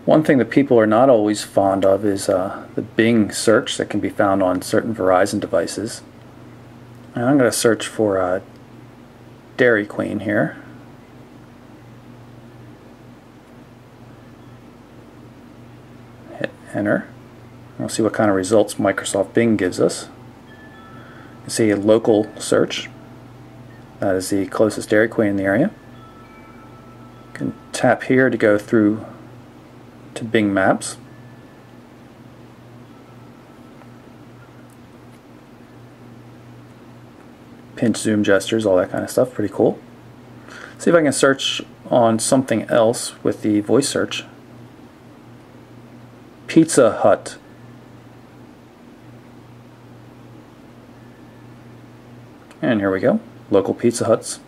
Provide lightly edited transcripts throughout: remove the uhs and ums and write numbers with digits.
One thing that people are not always fond of is the Bing search that can be found on certain Verizon devices. And I'm going to search for Dairy Queen here. Hit enter. We'll see what kind of results Microsoft Bing gives us. You see a local search. That is the closest Dairy Queen in the area. You can tap here to go through to Bing Maps. Pinch zoom gestures, all that kind of stuff, pretty cool. See if I can search on something else with the voice search. Pizza Hut. And here we go, local Pizza Huts.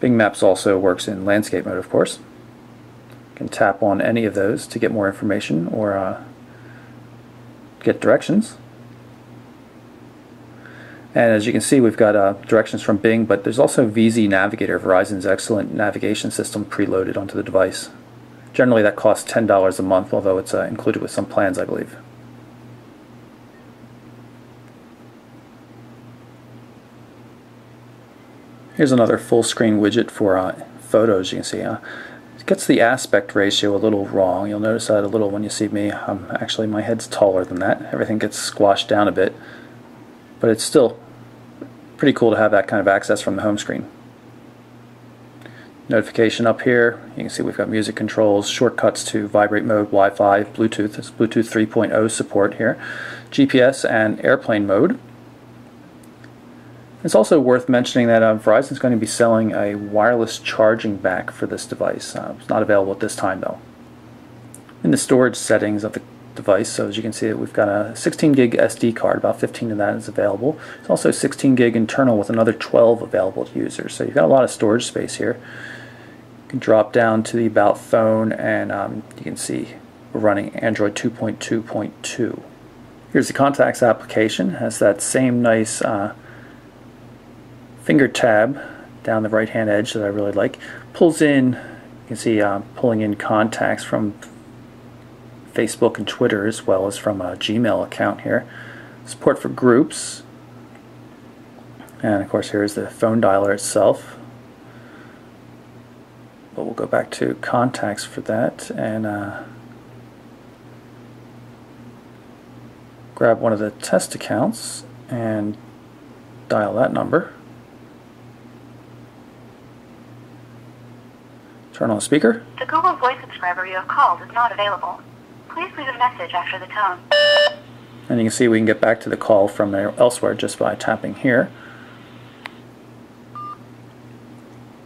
Bing Maps also works in landscape mode, of course. You can tap on any of those to get more information or get directions. And as you can see, we've got directions from Bing, but there's also VZ Navigator, Verizon's excellent navigation system, preloaded onto the device. Generally that costs $10 a month, although it's included with some plans, I believe. Here's another full screen widget for photos. You can see it gets the aspect ratio a little wrong. You'll notice that a little when you see me. Actually, my head's taller than that. Everything gets squashed down a bit, but it's still pretty cool to have that kind of access from the home screen. Notification up here. You can see we've got music controls, shortcuts to vibrate mode, Wi-Fi, Bluetooth. It's Bluetooth 3.0 support here, GPS and airplane mode. It's also worth mentioning that Verizon is going to be selling a wireless charging back for this device. It's not available at this time though. In the storage settings of the device, so as you can see, we've got a 16 gig SD card, about 15 of that is available. It's also 16 gig internal with another 12 available to users, so you've got a lot of storage space here. You can drop down to the About phone and you can see we're running Android 2.2.2. Here's the Contacts application. It has that same nice finger tab down the right hand edge that I really like. Pulls in, you can see pulling in contacts from Facebook and Twitter as well as from a Gmail account here. Support for groups, and of course here's the phone dialer itself, but we'll go back to contacts for that and grab one of the test accounts and dial that number. Turn on the speaker. The Google Voice subscriber you have called is not available. Please leave a message after the tone. And you can see we can get back to the call from elsewhere just by tapping here.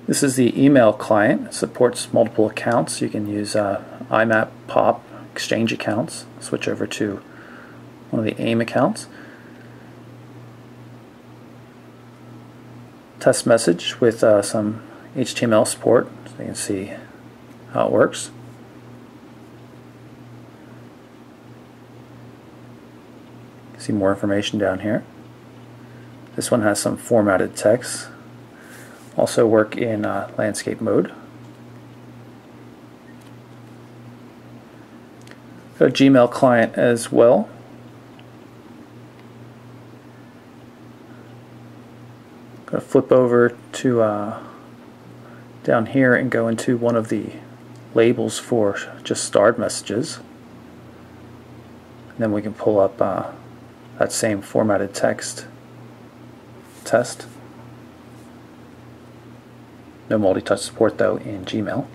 This is the email client. It supports multiple accounts. You can use IMAP, POP, Exchange accounts. Switch over to one of the AIM accounts. Test message with some HTML support, so you can see how it works. See more information down here. This one has some formatted text. Also work in landscape mode. Got a Gmail client as well. Going to flip over to down here and go into one of the labels for just starred messages. And then we can pull up that same formatted text test. No multi-touch support though in Gmail.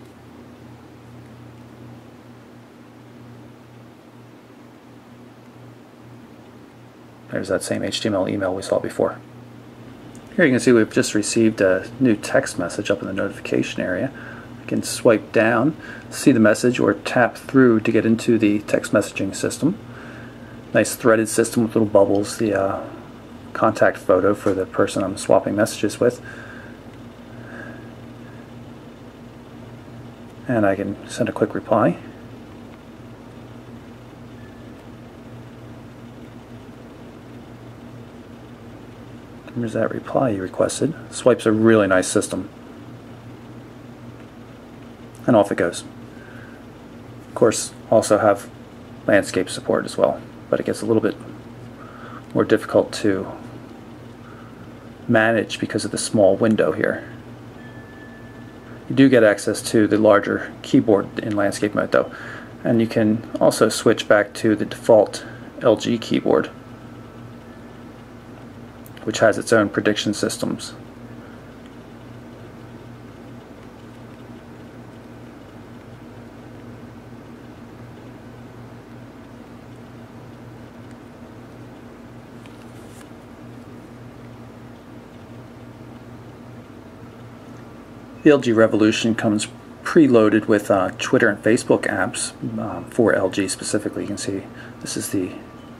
There's that same HTML email we saw before. Here you can see we've just received a new text message up in the notification area. I can swipe down, see the message, or tap through to get into the text messaging system. Nice threaded system with little bubbles, the contact photo for the person I'm swapping messages with. And I can send a quick reply. Here's that reply you requested. Swipe's a really nice system. and off it goes. Of course, also have landscape support as well, but it gets a little bit more difficult to manage because of the small window here. You do get access to the larger keyboard in landscape mode though, and you can also switch back to the default LG keyboard, which has its own prediction systems. The LG Revolution comes preloaded with Twitter and Facebook apps for LG specifically. You can see this is the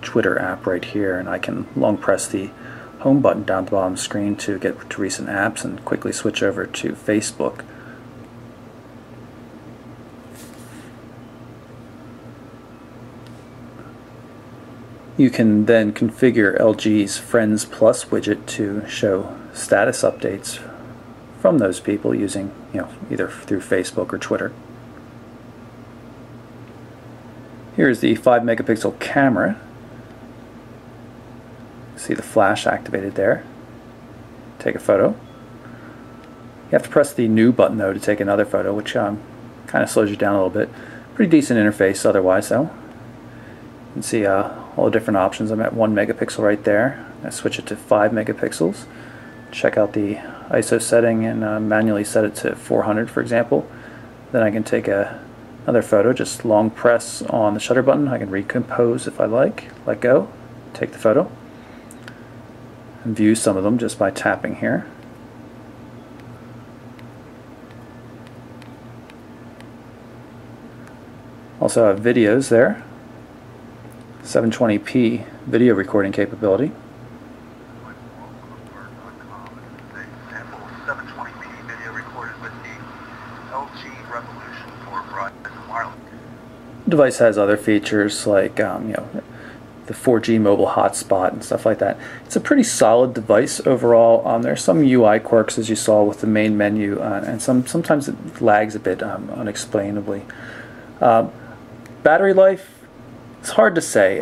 Twitter app right here, and I can long press the home button down the bottom of the screen to get to recent apps and quickly switch over to Facebook. You can then configure LG's Friends Plus widget to show status updates from those people using, either through Facebook or Twitter. Here's the 5-megapixel camera. See the flash activated there. Take a photo. You have to press the new button though to take another photo, which kind of slows you down a little bit. Pretty decent interface otherwise though. You can see all the different options. I'm at 1 megapixel right there. I switch it to 5 megapixels. Check out the ISO setting and manually set it to 400 for example. Then I can take another photo, just long press on the shutter button. I can recompose if I like, let go, take the photo, and view some of them just by tapping here. Also have videos there, 720p video recording capability. The device has other features like the 4G mobile hotspot and stuff like that. It's a pretty solid device overall. There's some UI quirks as you saw with the main menu, and sometimes it lags a bit unexplainably. Battery life, it's hard to say.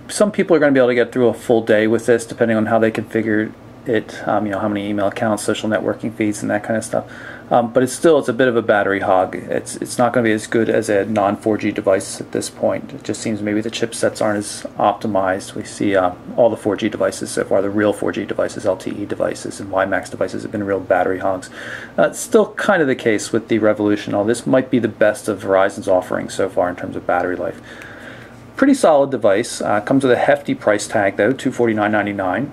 Some people are going to be able to get through a full day with this depending on how they configure it, how many email accounts, social networking feeds, and that kind of stuff. But it's a bit of a battery hog. It's not going to be as good as a non-4G device at this point. It just seems maybe the chipsets aren't as optimized. We see all the 4G devices so far, the real 4G devices, LTE devices, and WiMAX devices have been real battery hogs. It's still kind of the case with the Revolution. This might be the best of Verizon's offerings so far in terms of battery life. Pretty solid device. Comes with a hefty price tag though, $249.99.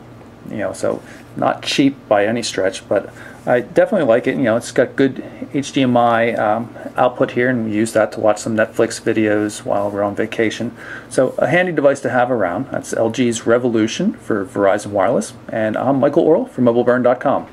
So not cheap by any stretch, but I definitely like it. It's got good HDMI output here, and we use that to watch some Netflix videos while we're on vacation. So a handy device to have around. That's LG's Revolution for Verizon Wireless, and I'm Michael Orrell from MobileBurn.com.